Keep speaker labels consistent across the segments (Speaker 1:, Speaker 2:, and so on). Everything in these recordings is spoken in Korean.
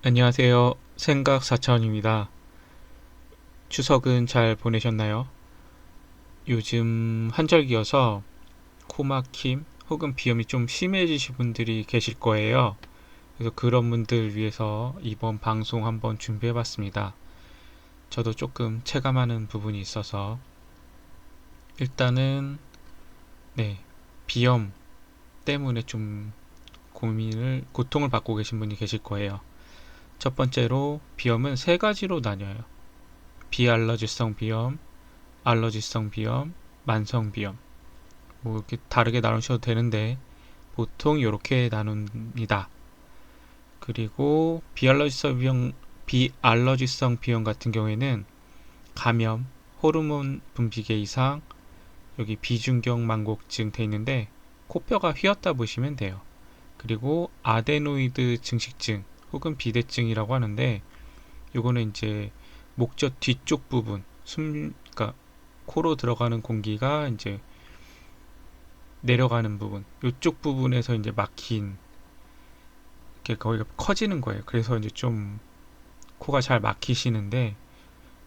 Speaker 1: 안녕하세요. 생각 4차원입니다. 추석은 잘 보내셨나요? 요즘 한절기여서 코막힘 혹은 비염이 좀 심해지신 분들이 계실 거예요. 그래서 그런 분들 위해서 이번 방송 한번 준비해봤습니다. 저도 조금 체감하는 부분이 있어서 일단은 네, 비염 때문에 좀 고통을 받고 계신 분이 계실 거예요. 첫 번째로 비염은 세 가지로 나뉘어요. 비알러지성 비염, 알러지성 비염, 만성 비염. 뭐 이렇게 다르게 나누셔도 되는데 보통 이렇게 나눕니다. 그리고 비알러지성 비염 같은 경우에는 감염, 호르몬 분비계 이상, 여기 비중격 망곡증 돼 있는데 코뼈가 휘었다 보시면 돼요. 그리고 아데노이드 증식증 혹은 비대증이라고 하는데 요거는 이제 목젖 뒤쪽 부분 그러니까 코로 들어가는 공기가 이제 내려가는 부분, 이쪽 부분에서 이제 막힌 게 거기가 커지는 거예요. 그래서 이제 좀 코가 잘 막히시는데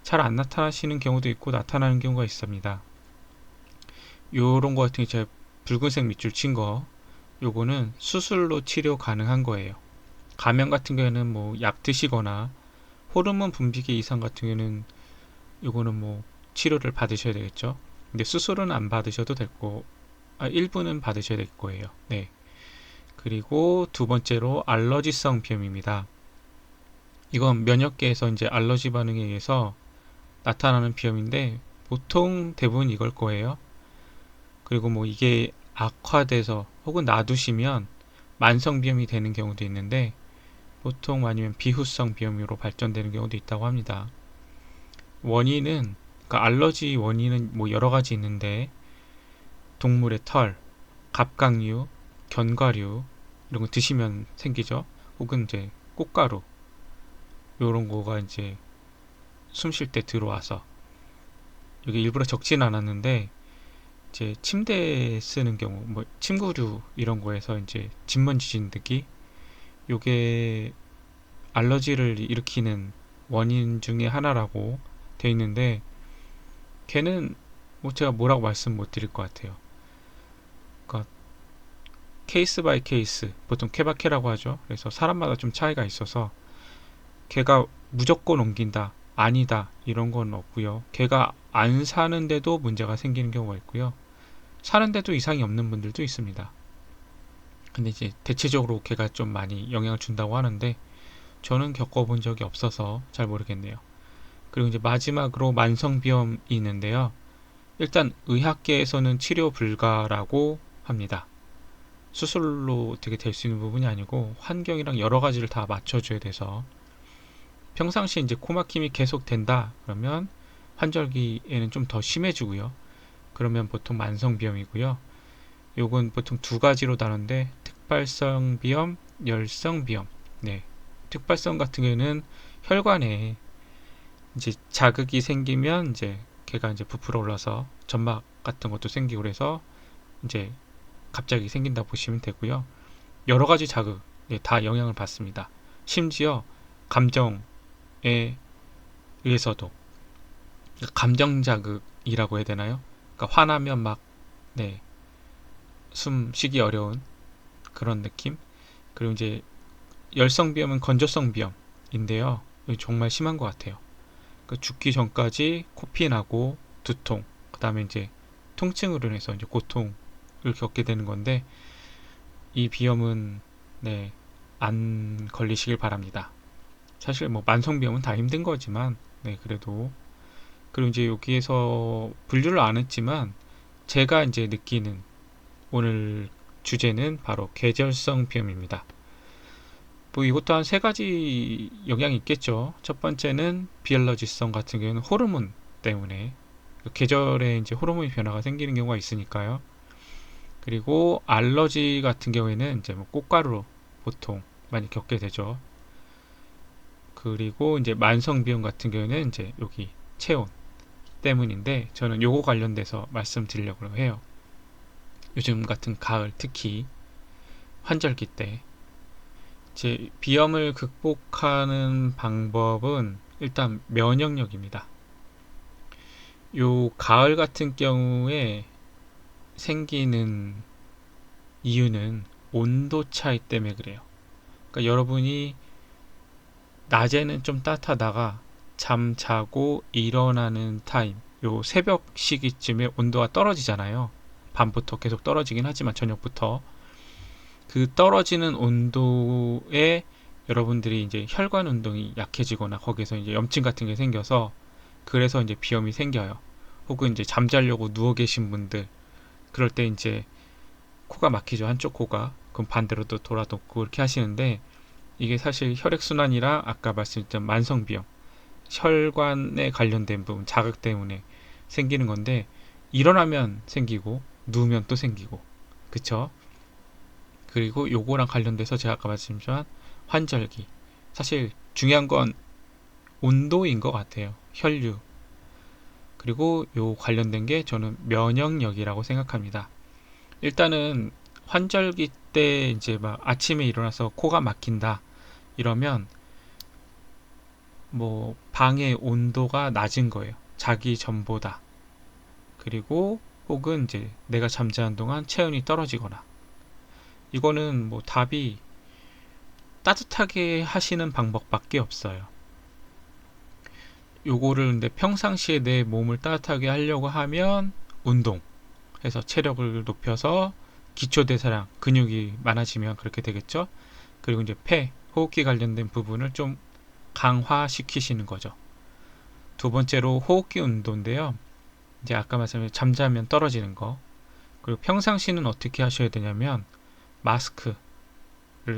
Speaker 1: 잘 안 나타나시는 경우도 있고 나타나는 경우가 있습니다. 요런 거 같은 게 제 붉은색 밑줄 친 거, 요거는 수술로 치료 가능한 거예요. 감염 같은 경우에는 뭐 약 드시거나 호르몬 분비계 이상 같은 경우에는 요거는 뭐 치료를 받으셔야 되겠죠. 근데 수술은 안 받으셔도 될 거, 일부는 받으셔야 될 거예요. 네. 그리고 두 번째로 알러지성 비염입니다. 이건 면역계에서 이제 알러지 반응에 의해서 나타나는 비염인데 보통 대부분 이걸 거예요. 그리고 뭐 이게 악화돼서 혹은 놔두시면 만성 비염이 되는 경우도 있는데 보통 아니면 비후성 비염으로 발전되는 경우도 있다고 합니다. 원인은 그러니까 알러지 원인은 뭐 여러 가지 있는데 동물의 털, 갑각류, 견과류 이런 거 드시면 생기죠. 혹은 이제 꽃가루 요런 거가 이제 숨 쉴 때 들어와서 여기 일부러 적진 않았는데 이제 침대에 쓰는 경우 뭐 침구류 이런 거에서 이제 진먼지 진드기 요게 알러지를 일으키는 원인 중에 하나라고 돼 있는데 걔는 뭐 제가 뭐라고 말씀 못 드릴 것 같아요. 그러니까 케이스 바이 케이스 보통 케바케라고 하죠. 그래서 사람마다 좀 차이가 있어서 걔가 무조건 옮긴다 아니다 이런 건 없고요. 걔가 안 사는데도 문제가 생기는 경우가 있고요. 사는데도 이상이 없는 분들도 있습니다. 근데 이제 대체적으로 걔가 좀 많이 영향을 준다고 하는데 저는 겪어본 적이 없어서 잘 모르겠네요. 그리고 이제 마지막으로 만성비염이 있는데요. 일단 의학계에서는 치료 불가라고 합니다. 수술로 어떻게 될 수 있는 부분이 아니고 환경이랑 여러 가지를 다 맞춰줘야 돼서 평상시에 이제 코막힘이 계속 된다 그러면 환절기에는 좀 더 심해지고요. 그러면 보통 만성비염이고요. 요건 보통 두 가지로 나누는데 특발성 비염, 열성 비염. 네. 특발성 같은 경우는 혈관에 이제 자극이 생기면 이제 걔가 이제 부풀어 올라서 점막 같은 것도 생기고 그래서 이제 갑자기 생긴다 보시면 되고요. 여러 가지 자극 다 영향을 받습니다. 심지어 감정에 의해서도 감정 자극이라고 해야 되나요? 그러니까 화나면 막 네, 숨 쉬기 어려운 그런 느낌. 그리고 이제 열성 비염은 건조성 비염인데요. 정말 심한 것 같아요. 그 죽기 전까지 코피 나고 두통, 그 다음에 이제 통증으로 인해서 이제 고통을 겪게 되는 건데 이 비염은 네, 안 걸리시길 바랍니다. 사실 뭐 만성 비염은 다 힘든 거지만 네, 그래도 그리고 이제 여기에서 분류를 안 했지만 제가 이제 느끼는 오늘 주제는 바로 계절성 비염입니다. 뭐 이것도 한 세 가지 영향이 있겠죠. 첫 번째는 비알러지성 같은 경우는 호르몬 때문에 계절에 이제 호르몬 변화가 생기는 경우가 있으니까요. 그리고 알러지 같은 경우에는 이제 뭐 꽃가루로 보통 많이 겪게 되죠. 그리고 이제 만성 비염 같은 경우에는 이제 여기 체온 때문인데 저는 요거 관련돼서 말씀드리려고 해요. 요즘 같은 가을 특히 환절기 때 이제 비염을 극복하는 방법은 일단 면역력입니다. 요 가을 같은 경우에 생기는 이유는 온도 차이 때문에 그래요. 그러니까 여러분이 낮에는 좀 따뜻하다가 잠 자고 일어나는 타임, 요 새벽 시기쯤에 온도가 떨어지잖아요. 밤부터 계속 떨어지긴 하지만 저녁부터 그 떨어지는 온도에 여러분들이 이제 혈관 운동이 약해지거나 거기서 이제 염증 같은 게 생겨서 그래서 이제 비염이 생겨요. 혹은 이제 잠자려고 누워 계신 분들 그럴 때 이제 코가 막히죠. 한쪽 코가. 그럼 반대로 또 돌아놓고 이렇게 하시는데 이게 사실 혈액순환이랑 아까 말씀드렸던 만성비염, 혈관에 관련된 부분, 자극 때문에 생기는 건데 일어나면 생기고 누우면 또 생기고 그쵸? 그리고 요거랑 관련돼서 제가 아까 말씀드린 환절기 사실 중요한 건 온도인 것 같아요. 혈류 그리고 요 관련된 게 저는 면역력이라고 생각합니다. 일단은 환절기 때 이제 막 아침에 일어나서 코가 막힌다 이러면 뭐 방의 온도가 낮은 거예요. 자기 전보다. 그리고 혹은 이제 내가 잠자는 동안 체온이 떨어지거나 이거는 뭐 답이 따뜻하게 하시는 방법밖에 없어요. 요거를 근데 평상시에 내 몸을 따뜻하게 하려고 하면 운동 해서 체력을 높여서 기초대사량 근육이 많아지면 그렇게 되겠죠. 그리고 이제 폐 호흡기 관련된 부분을 좀 강화시키시는 거죠. 두 번째로 호흡기 운동인데요. 이제 아까 말씀드린 잠자면 떨어지는 거. 그리고 평상시는 어떻게 하셔야 되냐면 마스크를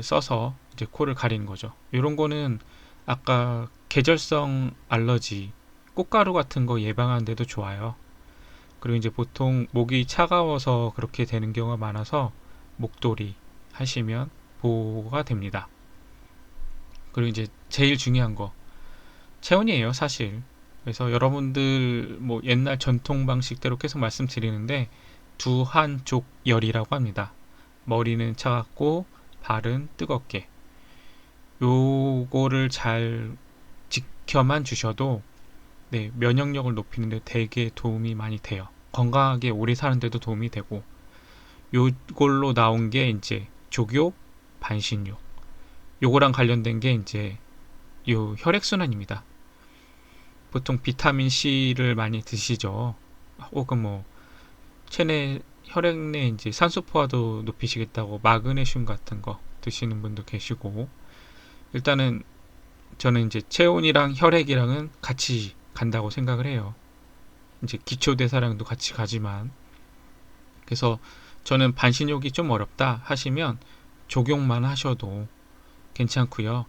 Speaker 1: 써서 이제 코를 가리는 거죠. 이런 거는 아까 계절성 알러지, 꽃가루 같은 거 예방하는 데도 좋아요. 그리고 이제 보통 목이 차가워서 그렇게 되는 경우가 많아서 목도리 하시면 보호가 됩니다. 그리고 이제 제일 중요한 거 체온이에요, 사실. 그래서 여러분들 뭐 옛날 전통 방식대로 계속 말씀드리는데 두 한쪽 열이라고 합니다. 머리는 차갑고 발은 뜨겁게. 요거를 잘 지켜만 주셔도 네, 면역력을 높이는데 되게 도움이 많이 돼요. 건강하게 오래 사는데도 도움이 되고 요걸로 나온 게 이제 족요, 반신욕. 요거랑 관련된 게 이제 요 혈액순환입니다. 보통 비타민 C를 많이 드시죠. 혹은 뭐 체내 혈액 내 이제 산소 포화도 높이시겠다고 마그네슘 같은 거 드시는 분도 계시고 일단은 저는 이제 체온이랑 혈액이랑은 같이 간다고 생각을 해요. 이제 기초대사량도 같이 가지만 그래서 저는 반신욕이 좀 어렵다 하시면 족욕만 하셔도 괜찮고요.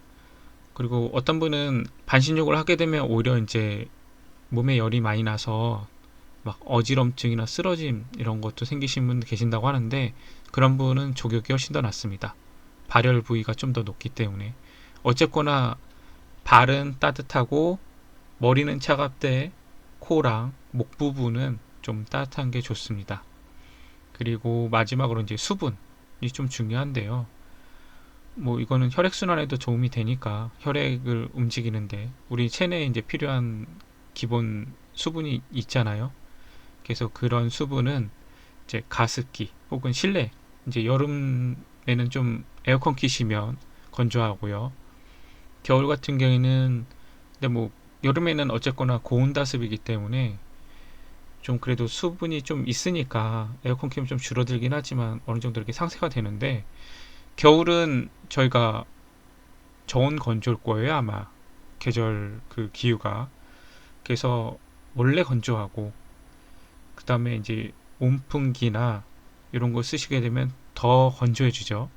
Speaker 1: 그리고 어떤 분은 반신욕을 하게 되면 오히려 이제 몸에 열이 많이 나서 막 어지럼증이나 쓰러짐 이런 것도 생기신 분 계신다고 하는데 그런 분은 족욕이 훨씬 더 낫습니다. 발열 부위가 좀 더 높기 때문에 어쨌거나 발은 따뜻하고 머리는 차갑되 코랑 목 부분은 좀 따뜻한 게 좋습니다. 그리고 마지막으로 이제 수분이 좀 중요한데요. 뭐 이거는 혈액순환에도 도움이 되니까 혈액을 움직이는데 우리 체내에 이제 필요한 기본 수분이 있잖아요. 그래서 그런 수분은 이제 가습기 혹은 실내 이제 여름에는 좀 에어컨 키시면 건조하고요. 겨울 같은 경우에는 근데 뭐 여름에는 어쨌거나 고온다습이기 때문에 좀 그래도 수분이 좀 있으니까 에어컨 키면 좀 줄어들긴 하지만 어느 정도 이렇게 상쇄가 되는데 겨울은 저희가 저온 건조일 거예요 아마 계절 그 기후가 그래서 원래 건조하고 그 다음에 이제 온풍기나 이런 거 쓰시게 되면 더 건조해지죠.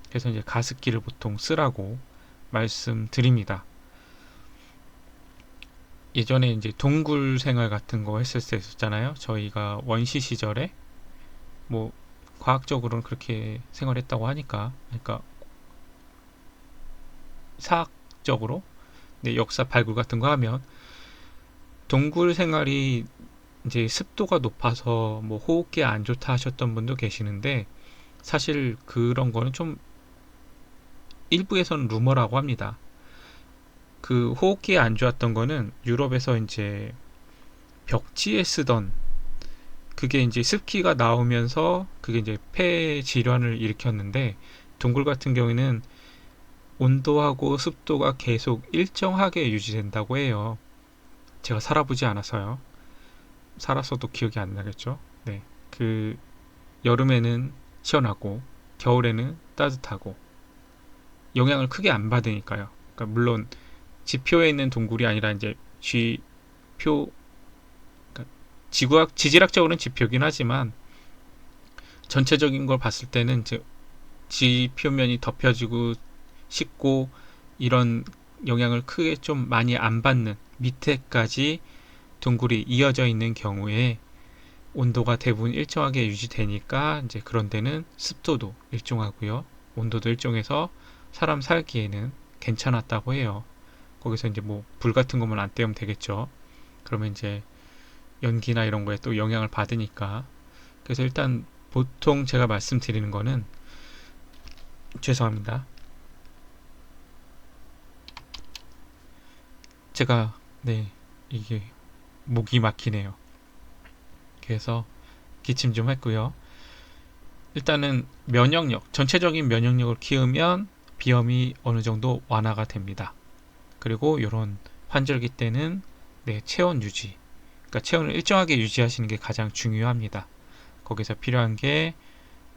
Speaker 1: 그래서 이제 가습기를 보통 쓰라고 말씀드립니다. 예전에 이제 동굴 생활 같은 거 했을 때 있었잖아요. 저희가 원시 시절에 뭐 과학적으로는 그렇게 생활했다고 하니까 그러니까 사학적으로 네, 역사 발굴 같은 거 하면 동굴 생활이 이제 습도가 높아서 뭐 호흡기에 안 좋다 하셨던 분도 계시는데 사실 그런 거는 좀 일부에서는 루머라고 합니다. 그 호흡기에 안 좋았던 거는 유럽에서 이제 벽지에 쓰던 그게 이제 습기가 나오면서 그게 이제 폐 질환을 일으켰는데 동굴 같은 경우에는 온도하고 습도가 계속 일정하게 유지된다고 해요. 제가 살아보지 않아서요. 살았어도 기억이 안 나겠죠. 네. 그 여름에는 시원하고 겨울에는 따뜻하고 영향을 크게 안 받으니까요. 그러니까 물론 지표에 있는 동굴이 아니라 이제 지표 그러니까 지질학적으로는 지표긴 하지만 전체적인 걸 봤을 때는 이제 지표면이 덮여지고 식고 이런 영향을 크게 좀 많이 안 받는 밑에까지 동굴이 이어져 있는 경우에 온도가 대부분 일정하게 유지되니까 이제 그런 데는 습도도 일정하고요. 온도도 일정해서 사람 살기에는 괜찮았다고 해요. 거기서 이제 뭐 불 같은 것만 안 떼우면 되겠죠. 그러면 이제 연기나 이런 거에 또 영향을 받으니까. 그래서 일단 보통 제가 말씀드리는 거는 죄송합니다. 제가 네 이게 목이 막히네요. 그래서 기침 좀 했고요. 일단은 면역력, 전체적인 면역력을 키우면 비염이 어느 정도 완화가 됩니다. 그리고 이런 환절기 때는 네, 체온 유지, 그러니까 체온을 일정하게 유지하시는 게 가장 중요합니다. 거기서 필요한 게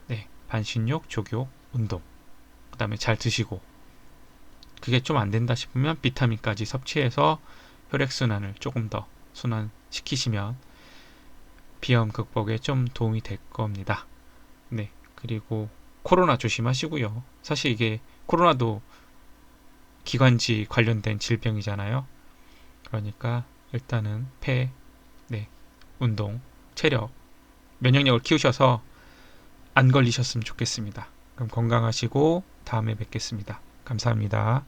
Speaker 1: 네, 반신욕, 족욕, 운동, 그 다음에 잘 드시고 그게 좀 안 된다 싶으면 비타민까지 섭취해서 혈액순환을 조금 더 순환시키시면 비염 극복에 좀 도움이 될 겁니다. 네, 그리고 코로나 조심하시고요. 사실 이게 코로나도 기관지 관련된 질병이잖아요. 그러니까 일단은 폐, 네, 운동, 체력, 면역력을 키우셔서 안 걸리셨으면 좋겠습니다. 그럼 건강하시고 다음에 뵙겠습니다. 감사합니다.